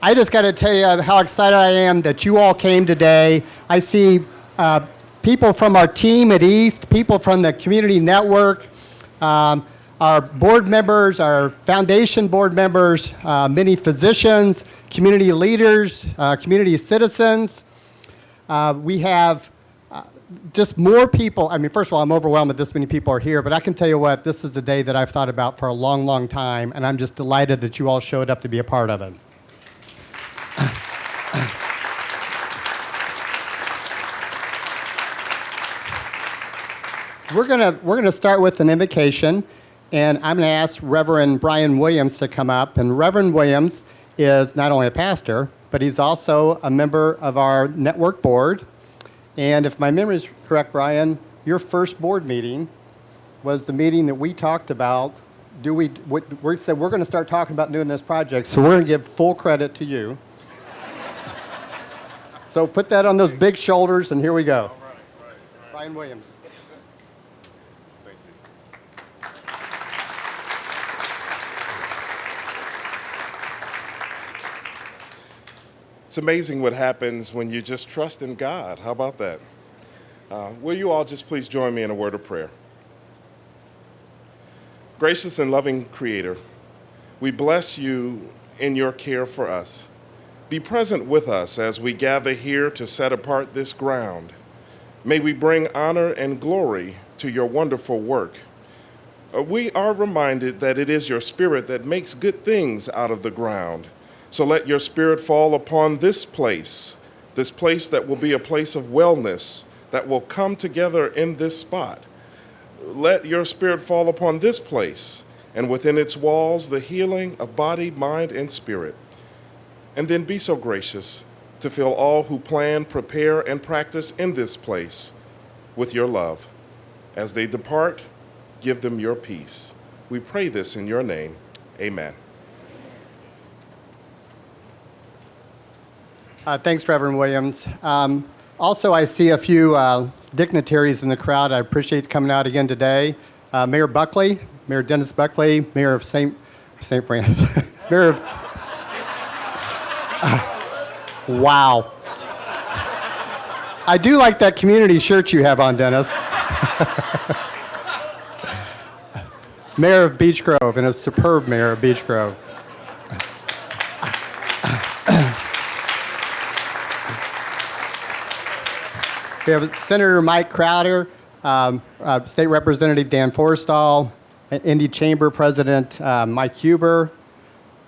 I just got to tell you how excited I am that you all came today. I see people from our team at East, people from the community network, our board members, our foundation board members, many physicians, community leaders, community citizens. We have just more people. I mean, first of all, I'm overwhelmed that this many people are here, but I can tell you what, this is a day that I've thought about for a long, long time, and I'm just delighted that you all showed up to be a part of it. We're gonna start with an invocation, and I'm gonna ask Reverend Brian Williams to come up. And Reverend Williams is not only a pastor, but he's also a member of our network board. And if my memory is correct, Brian, your first board meeting was the meeting that we talked about. We said we're gonna start talking about doing this project, so we're gonna give full credit to you. So put that on those big shoulders, and here we go. All right. Brian Williams. Thank you. It's amazing what happens when you just trust in God. How about that? Will you all just please join me in a word of prayer? Gracious and loving Creator, we bless you in your care for us. Be present with us as we gather here to set apart this ground. May we bring honor and glory to your wonderful work. We are reminded that it is your Spirit that makes good things out of the ground. So let your Spirit fall upon this place that will be a place of wellness, that will come together in this spot. Let your Spirit fall upon this place, and within its walls, the healing of body, mind, and spirit. And then be so gracious to fill all who plan, prepare, and practice in this place with your love. As they depart, give them your peace. We pray this in your name. Amen. Thanks, Reverend Williams. Also, I see a few dignitaries in the crowd. I appreciate coming out again today. Mayor Buckley, Mayor Dennis Buckley, Mayor of St. Francis, Mayor of... Wow. I do like that community shirt you have on, Dennis. Mayor of Beech Grove, and a superb mayor of Beech Grove. We have Senator Mike Crowder, State Representative Dan Forstall, Indy Chamber President Mike Huber.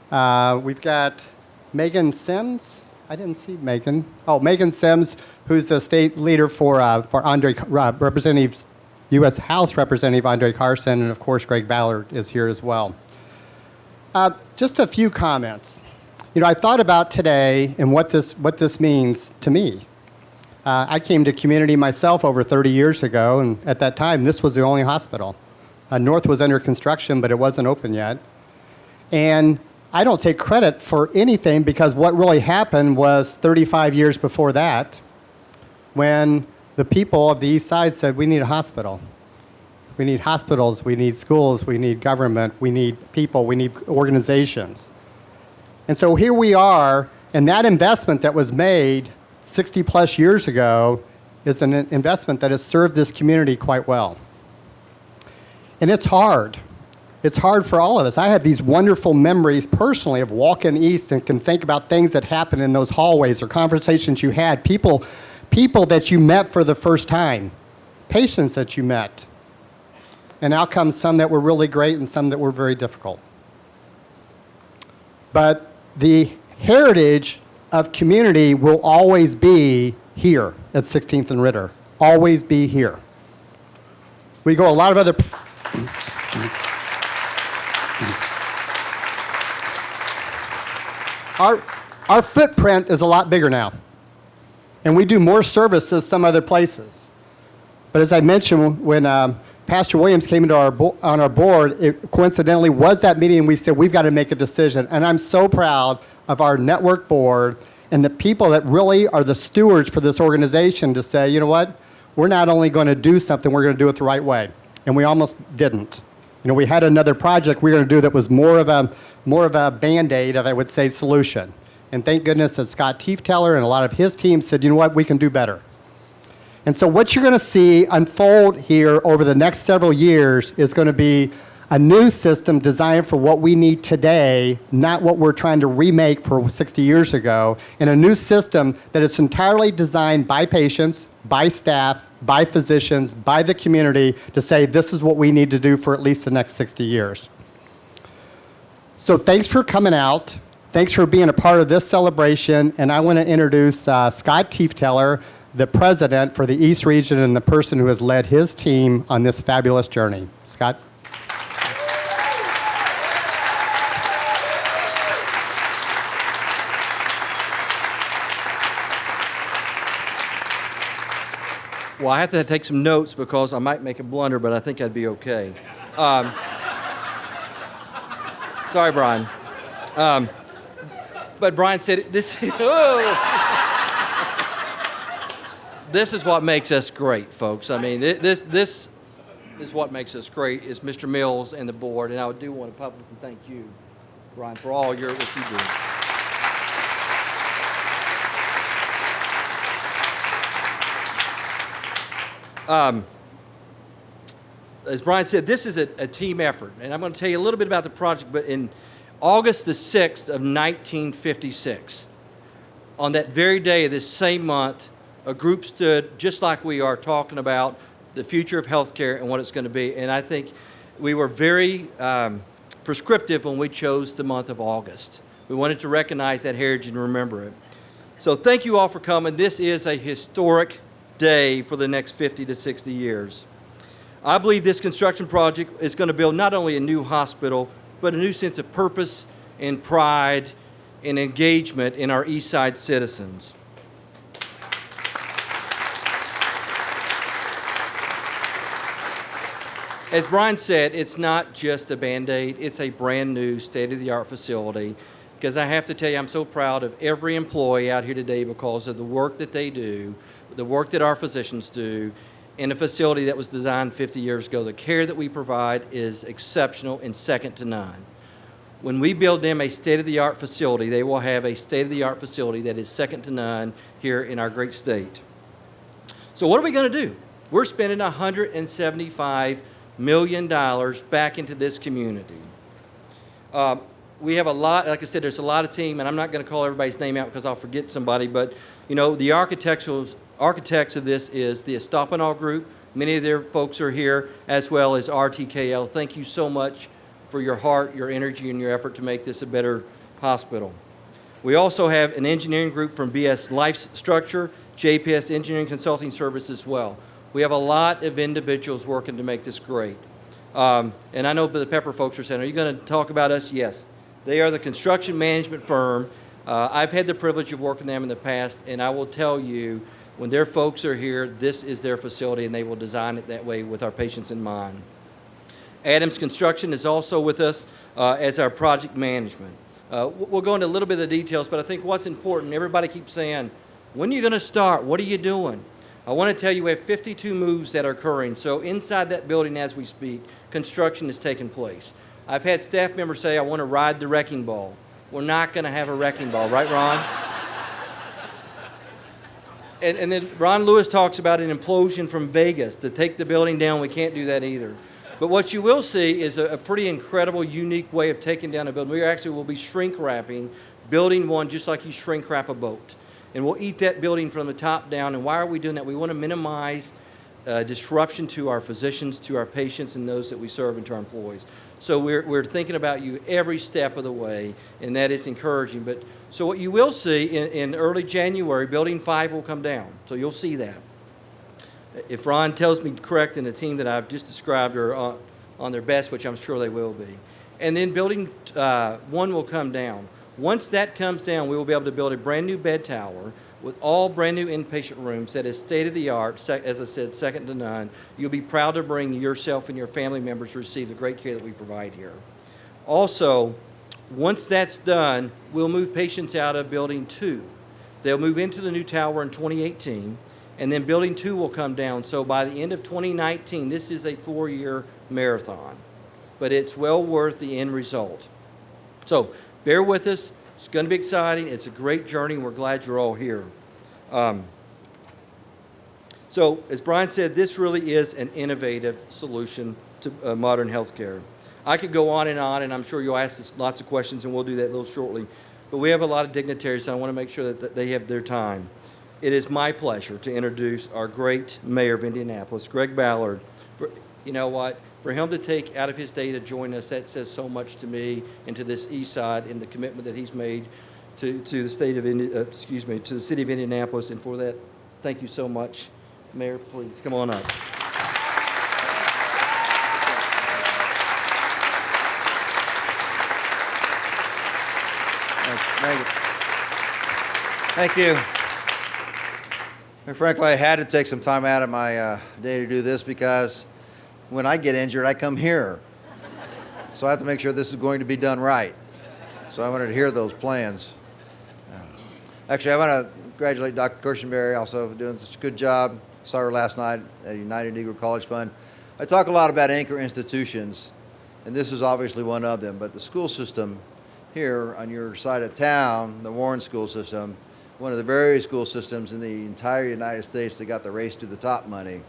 We've got Megan Sims. I didn't see Megan. Oh, Megan Sims, who's the state leader for Representative, U.S. House Representative Andre Carson, and of course Greg Ballard is here as well. Just a few comments. You know, I thought about today and what this means to me. I came to community myself over 30 years ago, and at that time, this was the only hospital. North was under construction, but it wasn't open yet. And I don't take credit for anything, because what really happened was 35 years before that, when the people of the East Side said, we need a hospital. We need hospitals, we need schools, we need government, we need people, we need organizations. And so here we are, and that investment that was made 60 plus years ago is an investment that has served this community quite well. And it's hard. It's hard for all of us. I have these wonderful memories personally of walking east and can think about things that happened in those hallways or conversations you had, people that you met for the first time, patients that you met. And out comes some that were really great and some that were very difficult. But the heritage of community will always be here at 16th and Ritter. Always be here. We go a lot of other... Our footprint is a lot bigger now. And we do more services some other places. But as I mentioned, when Pastor Williams came into on our board, it coincidentally was that meeting, and we said, we've got to make a decision. And I'm so proud of our network board and the people that really are the stewards for this organization to say, you know what, we're not only going to do something, we're going to do it the right way. And we almost didn't. You know, we had another project we were going to do that was more of a Band-Aid, I would say, solution. And thank goodness that Scott Tiefteller and a lot of his team said, you know what, we can do better. And so what you're going to see unfold here over the next several years is going to be a new system designed for what we need today, not what we're trying to remake for 60 years ago, and a new system that is entirely designed by patients, by staff, by physicians, by the community to say this is what we need to do for at least the next 60 years. So thanks for coming out. Thanks for being a part of this celebration. And I want to introduce Scott Tiefteller, the president for the East Region and the person who has led his team on this fabulous journey. Scott? Well, I have to take some notes because I might make a blunder, but I think I'd be okay. Sorry, Brian. But Brian said this. This is what makes us great, folks. I mean, this is what makes us great. Is Mr. Mills and the board, and I do want to publicly thank you, Brian, for all what you do. As Brian said, this is a team effort, and I'm going to tell you a little bit about the project, but in August the 6th of 1956, on that very day of this same month, a group stood just like we are talking about the future of healthcare and what it's going to be, and I think we were very prescriptive when we chose the month of August. We wanted to recognize that heritage and remember it. So thank you all for coming. This is a historic day for the next 50 to 60 years. I believe this construction project is going to build not only a new hospital, but a new sense of purpose and pride and engagement in our East Side citizens. As Brian said, it's not just a Band-Aid, it's a brand new state-of-the-art facility. Because I have to tell you, I'm so proud of every employee out here today because of the work that they do, the work that our physicians do, in a facility that was designed 50 years ago. The care that we provide is exceptional and second to none. When we build them a state-of-the-art facility, they will have a state-of-the-art facility that is second to none here in our great state. So what are we going to do? We're spending $175 million back into this community. We have a lot, like I said, there's a lot of team, and I'm not going to call everybody's name out because I'll forget somebody, but you know, the architects of this is the Estopanol Group. Many of their folks are here, as well as RTKL. Thank you so much for your heart, your energy, and your effort to make this a better hospital. We also have an engineering group from BS Life Structure, JPS Engineering Consulting Service as well. We have a lot of individuals working to make this great. And I know the Pepper folks are saying, are you going to talk about us? Yes. They are the construction management firm. I've had the privilege of working with them in the past, and I will tell you, when their folks are here, this is their facility, and they will design it that way with our patients in mind. Adams Construction is also with us as our project management. We'll go into a little bit of the details, but I think what's important, everybody keeps saying, when are you going to start? What are you doing? I want to tell you we have 52 moves that are occurring. So inside that building as we speak, construction is taking place. I've had staff members say, I want to ride the wrecking ball. We're not going to have a wrecking ball, right, Ron? And then Ron Lewis talks about an implosion from Vegas to take the building down. We can't do that either. But what you will see is a pretty incredible, unique way of taking down a building. We actually will be shrink wrapping building one just like you shrink wrap a boat. And we'll eat that building from the top down. And why are we doing that? We want to minimize disruption to our physicians, to our patients, and those that we serve, and to our employees. So we're thinking about you every step of the way, and that is encouraging. But so what you will see in early January, Building 5 will come down. So you'll see that. If Ron tells me correct, and the team that I've just described are on their best, which I'm sure they will be. And then Building 1 will come down. Once that comes down, we will be able to build a brand new bed tower with all brand new inpatient rooms that is state-of-the-art, as I said, second to none. You'll be proud to bring yourself and your family members to receive the great care that we provide here. Also, once that's done, we'll move patients out of Building 2. They'll move into the new tower in 2018, and then Building 2 will come down. So by the end of 2019, this is a 4-year marathon, but it's well worth the end result. So bear with us. It's going to be exciting. It's a great journey, and we're glad you're all here. So, as Brian said, this really is an innovative solution to modern healthcare. I could go on, and I'm sure you'll ask us lots of questions, and we'll do that a little shortly. But we have a lot of dignitaries, so I want to make sure that they have their time. It is my pleasure to introduce our great mayor of Indianapolis, Greg Ballard. You know what? For him to take out of his day to join us, that says so much to me and to this east side and the commitment that he's made to the state of to the city of Indianapolis. And for that, thank you so much. Mayor, please come on up. Thank you. And frankly, I had to take some time out of my day to do this because when I get injured, I come here. So I have to make sure this is going to be done right. So I wanted to hear those plans. Actually, I want to congratulate Dr. Kirschenberry, also doing such a good job. Saw her last night at United Negro College Fund. I talk a lot about anchor institutions, and this is obviously one of them, but the school system here on your side of town, the Warren school system, one of the very school systems in the entire United States that got the Race to the Top money.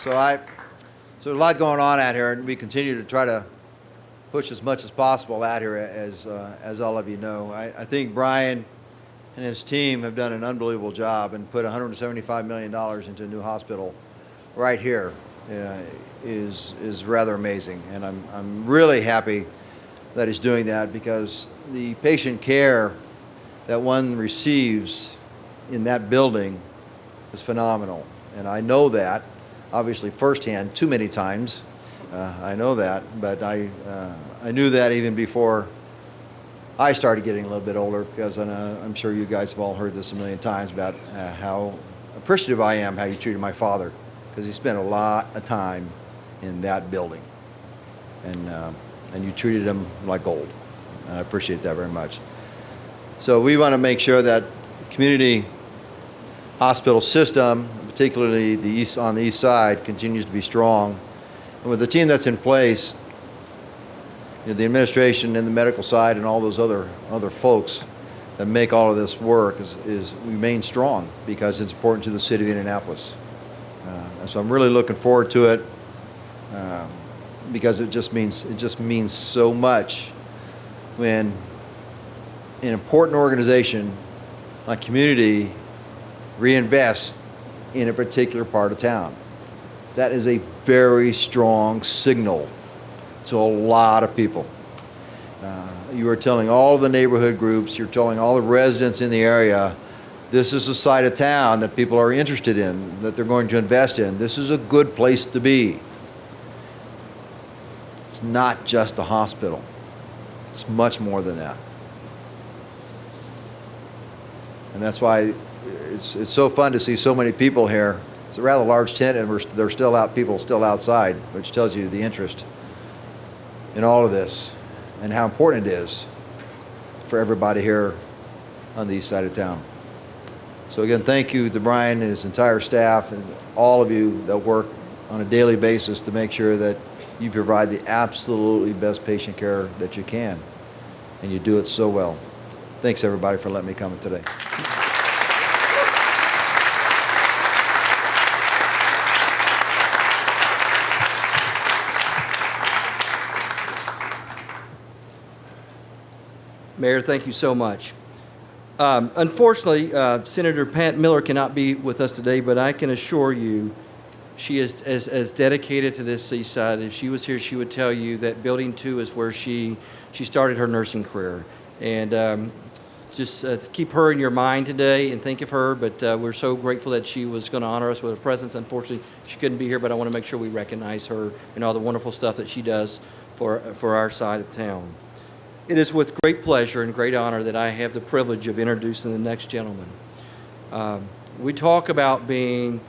So there's a lot going on out here, and we continue to try to push as much as possible out here, as all of you know. I think Brian and his team have done an unbelievable job and put $175 million into a new hospital right here. Is rather amazing, and I'm really happy that he's doing that, because the patient care that one receives in that building is phenomenal, and I know that obviously firsthand too many times. I know that, but I knew that even before I started getting a little bit older, because I'm sure you guys have all heard this a million times about how appreciative I am how you treated my father, because he spent a lot of time in that building, and you treated him like gold. And I appreciate that very much. So we want to make sure that the community hospital system, particularly on the east side, continues to be strong. And with the team that's in place, you know, the administration and the medical side and all those other folks that make all of this work is remain strong, because it's important to the city of Indianapolis. And so I'm really looking forward to it, because it just means so much when an important organization like community reinvests in a particular part of town. That is a very strong signal to a lot of people. You are telling all of the neighborhood groups, you're telling all the residents in the area, this is a side of town that people are interested in, that they're going to invest in. This is a good place to be. It's not just a hospital. It's much more than that. And that's why it's so fun to see so many people here. It's a rather large tent, and there's still people still outside, which tells you the interest in all of this and how important it is for everybody here on the east side of town. So again, thank you to Brian and his entire staff and all of you that work on a daily basis to make sure that you provide the absolutely best patient care that you can, and you do it so well. Thanks everybody for letting me come today. Mayor, thank you so much. Unfortunately, Senator Pat Miller cannot be with us today, but I can assure you she is as dedicated to this seaside. If she was here, she would tell you that Building 2 is where she started her nursing career. And just keep her in your mind today and think of her, but we're so grateful that she was going to honor us with her presence. Unfortunately, she couldn't be here, but I want to make sure we recognize her and all the wonderful stuff that she does for our side of town. It is with great pleasure and great honor that I have the privilege of introducing the next gentleman. We talk about being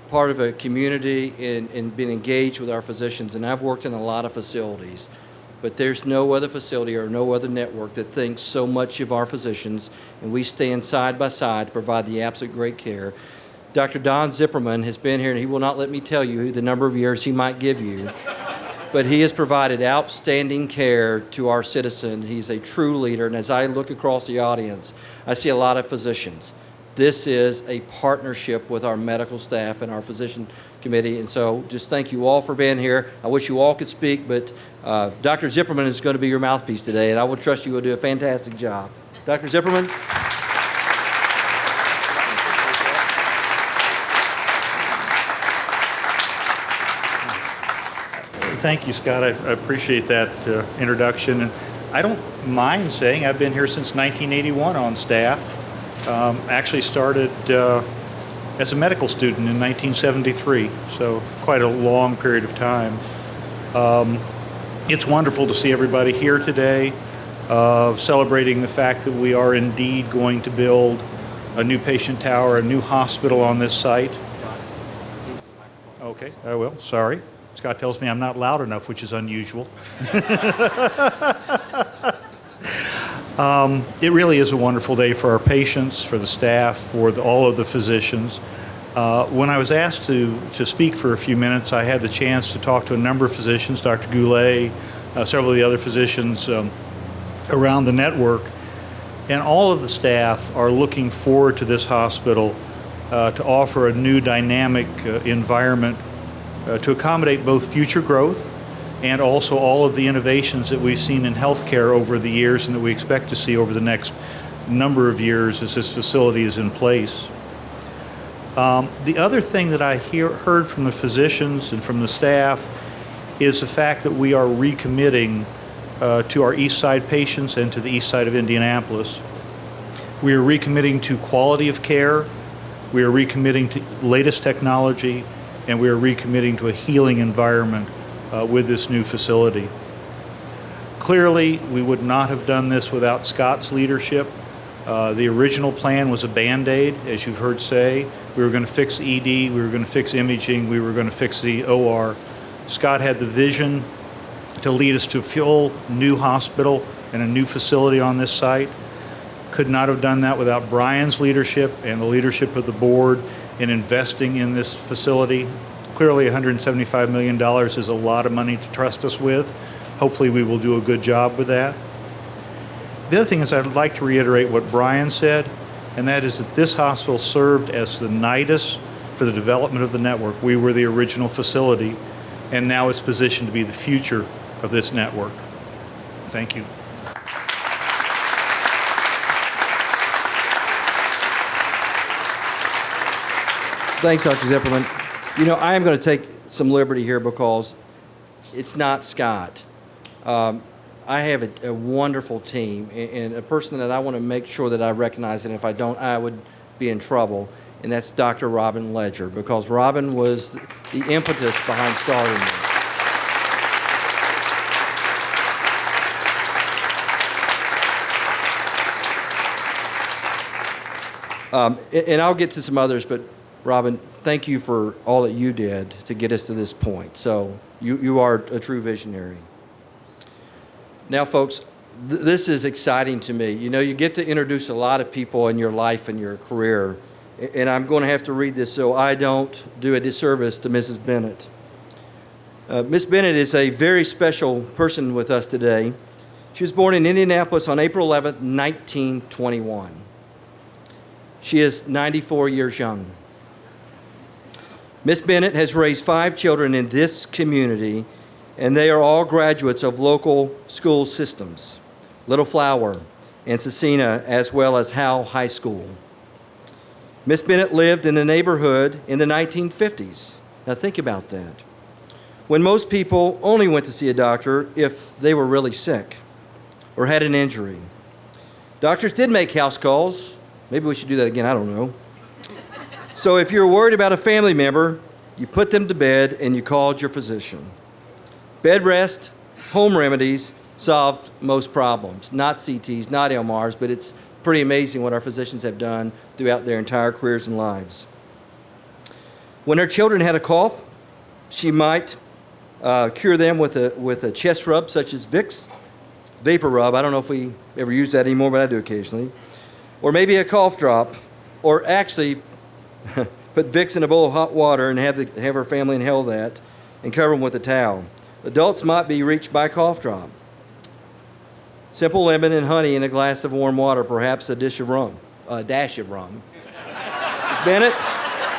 part of a community and being engaged with our physicians, and I've worked in a lot of facilities, but there's no other facility or no other network that thinks so much of our physicians, and we stand side by side to provide the absolute great care. Dr. Don Zipperman has been here, and he will not let me tell you the number of years he might give you. But he has provided outstanding care to our citizens. He's a true leader, and as I look across the audience, I see a lot of physicians. This is a partnership with our medical staff and our physician committee, and so just thank you all for being here. I wish you all could speak, but Dr. Zipperman is going to be your mouthpiece today, and I will trust you will do a fantastic job. Dr. Zipperman? Thank you, Scott. I appreciate that introduction. And I don't mind saying I've been here since 1981 on staff. Actually started as a medical student in 1973, so quite a long period of time. It's wonderful to see everybody here today, celebrating the fact that we are indeed going to build a new patient tower, a new hospital on this site. Okay, I will. Sorry. Scott tells me I'm not loud enough, which is unusual. It really is a wonderful day for our patients, for the staff, for all of the physicians. When I was asked to speak for a few minutes, I had the chance to talk to a number of physicians, Dr. Goulet, several of the other physicians around the network, and all of the staff are looking forward to this hospital to offer a new dynamic environment to accommodate both future growth and also all of the innovations that we've seen in healthcare over the years and that we expect to see over the next number of years as this facility is in place. The other thing that I heard from the physicians and from the staff is the fact that we are recommitting to our east side patients and to the east side of Indianapolis. We are recommitting to quality of care, we are recommitting to latest technology, and we are recommitting to a healing environment with this new facility. Clearly, we would not have done this without Scott's leadership. The original plan was a Band-Aid, as you've heard say. We were going to fix ED, we were going to fix imaging, we were going to fix the OR. Scott had the vision to lead us to a full new hospital and a new facility on this site. Could not have done that without Brian's leadership and the leadership of the board in investing in this facility. Clearly, $175 million is a lot of money to trust us with. Hopefully, we will do a good job with that. The other thing is I'd like to reiterate what Brian said, and that is that this hospital served as the nidus for the development of the network. We were the original facility, and now it's positioned to be the future of this network. Thank you. Thanks, Dr. Zipperman. You know, I am going to take some liberty here because it's not Scott. I have a wonderful team and a person that I want to make sure that I recognize, and if I don't, I would be in trouble, and that's Dr. Robin Ledger, because Robin was the impetus behind starting this. And I'll get to some others, but Robin, thank you for all that you did to get us to this point. So you are a true visionary. Now, folks, this is exciting to me. You know, you get to introduce a lot of people in your life and your career, and I'm going to have to read this so I don't do a disservice to Mrs. Bennett. Miss Bennett is a very special person with us today. She was born in Indianapolis on April 11th, 1921. She is 94 years young. Miss Bennett has raised 5 children in this community, and they are all graduates of local school systems, Little Flower and Cecina, as well as Howell High School. Miss Bennett lived in the neighborhood in the 1950s. Now think about that, when most people only went to see a doctor if they were really sick or had an injury. Doctors did make house calls. Maybe we should do that again, I don't know. So if you're worried about a family member, you put them to bed and you called your physician. Bed rest, home remedies solved most problems. Not CTs, not MRs, but it's pretty amazing what our physicians have done throughout their entire careers and lives. When her children had a cough, she might cure them with a chest rub such as Vicks, Vapor Rub. I don't know if we ever use that anymore, but I do occasionally. Or maybe a cough drop, or actually, put Vicks in a bowl of hot water and have her family inhale that and cover them with a towel. Adults might be reached by a cough drop. Simple lemon and honey in a glass of warm water, perhaps a dash of rum. Bennett,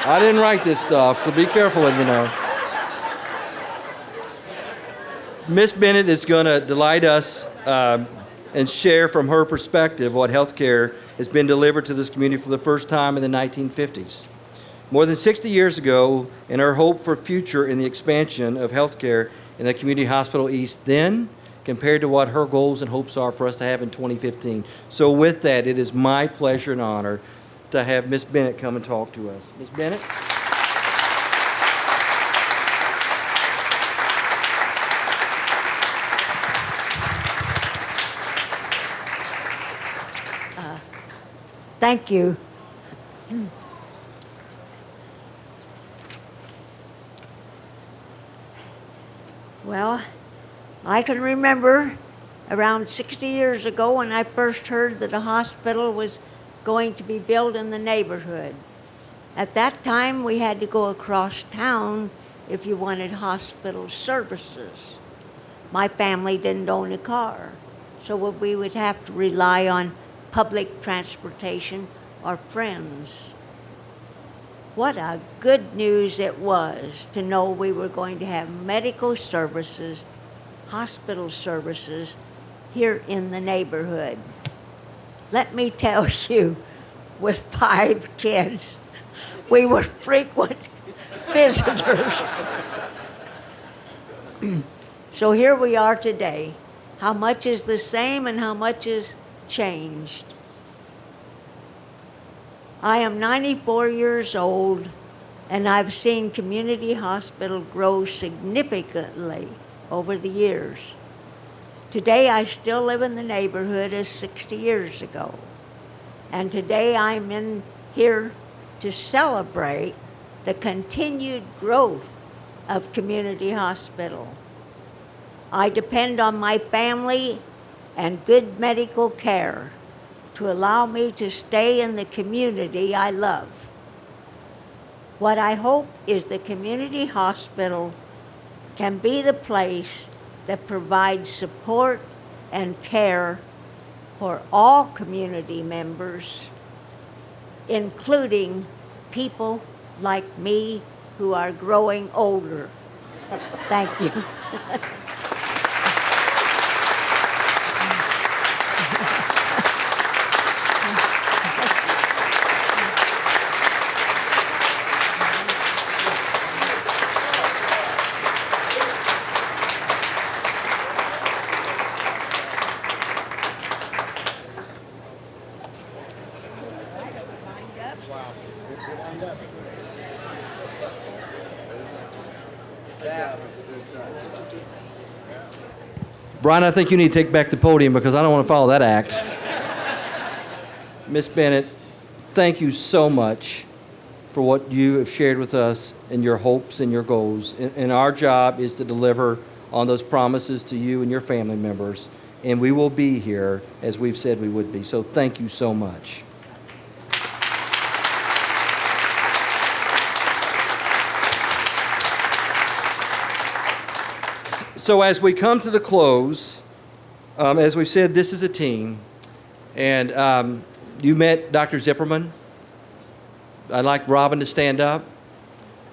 I didn't write this stuff, so be careful with me now. Miss Bennett is going to delight us and share from her perspective what healthcare has been delivered to this community for the first time in the 1950s. More than 60 years ago, and her hope for future in the expansion of healthcare in the Community Hospital East then, compared to what her goals and hopes are for us to have in 2015. So with that, it is my pleasure and honor to have Miss Bennett come and talk to us. Miss Bennett? Thank you. Well, I can remember around 60 years ago when I first heard that a hospital was going to be built in the neighborhood. At that time, we had to go across town if you wanted hospital services. My family didn't own a car, so we would have to rely on public transportation or friends. What a good news it was to know we were going to have medical services, hospital services here in the neighborhood. Let me tell you, with 5 kids, we were frequent visitors. So here we are today. How much is the same and how much is changed? I am 94 years old, and I've seen community hospital grow significantly over the years. Today, I still live in the neighborhood as 60 years ago. And today, I'm in here to celebrate the continued growth of community hospital. I depend on my family and good medical care to allow me to stay in the community I love. What I hope is the community hospital can be the place that provides support and care for all community members, including people like me who are growing older. Thank you. Brian, I think you need to take back the podium because I don't want to follow that act. Miss Bennett, thank you so much for what you have shared with us and your hopes and your goals. And our job is to deliver on those promises to you and your family members. And we will be here as we've said we would be. So thank you so much. So as we come to the close, as we've said, this is a team. And you met Dr. Zipperman. I'd like Robin to stand up.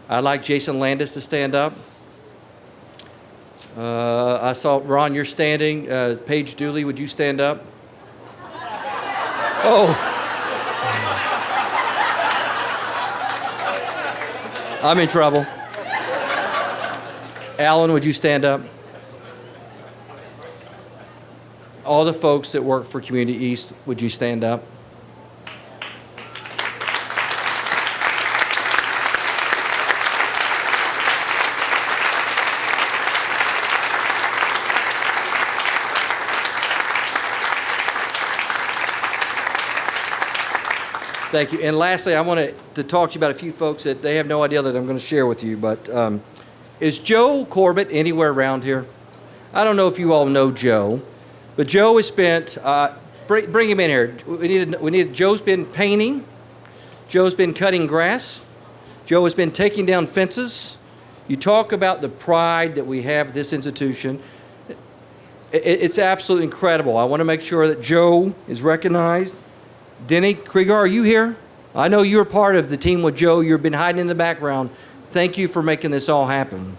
I'd like Jason Landis to stand up. I saw, Ron, you're standing. Paige Dooley, would you stand up? Oh. I'm in trouble. Alan, would you stand up? All the folks that work for Community East, would you stand up? Thank you. And lastly, I wanted to talk to you about a few folks that they have no idea that I'm going to share with you. But is Joe Corbett anywhere around here? I don't know if you all know Joe. But Joe has spent, bring him in here. We need. Joe's been painting. Joe's been cutting grass. Joe has been taking down fences. You talk about the pride that we have at this institution. It's absolutely incredible. I want to make sure that Joe is recognized. Denny Krieger, are you here? I know you're part of the team with Joe. You've been hiding in the background. Thank you for making this all happen.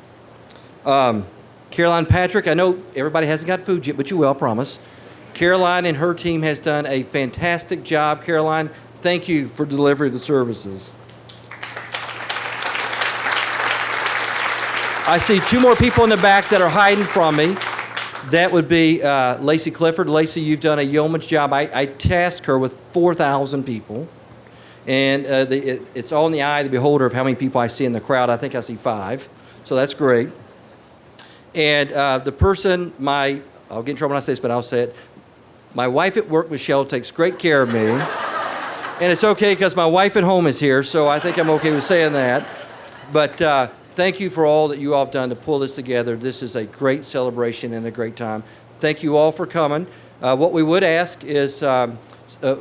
Caroline Patrick, I know everybody hasn't got food yet, but you will, I promise. Caroline and her team has done a fantastic job. Caroline, thank you for delivery of the services. I see two more people in the back that are hiding from me. That would be Lacey Clifford. Lacey, you've done a yeoman's job. I tasked her with 4,000 people. And it's all in the eye of the beholder of how many people I see in the crowd. I think I see 5. So that's great. And the person, I'll get in trouble when I say this, but I'll say it. My wife at work, Michelle, takes great care of me. And it's okay because my wife at home is here, so I think I'm okay with saying that. But thank you for all that you all have done to pull this together. This is a great celebration and a great time. Thank you all for coming. What we would ask is we're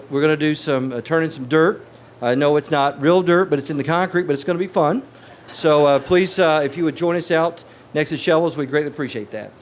going to do some turning some dirt. I know it's not real dirt, but it's in the concrete, but it's going to be fun. So please, if you would join us out next to shovels, we'd greatly appreciate that.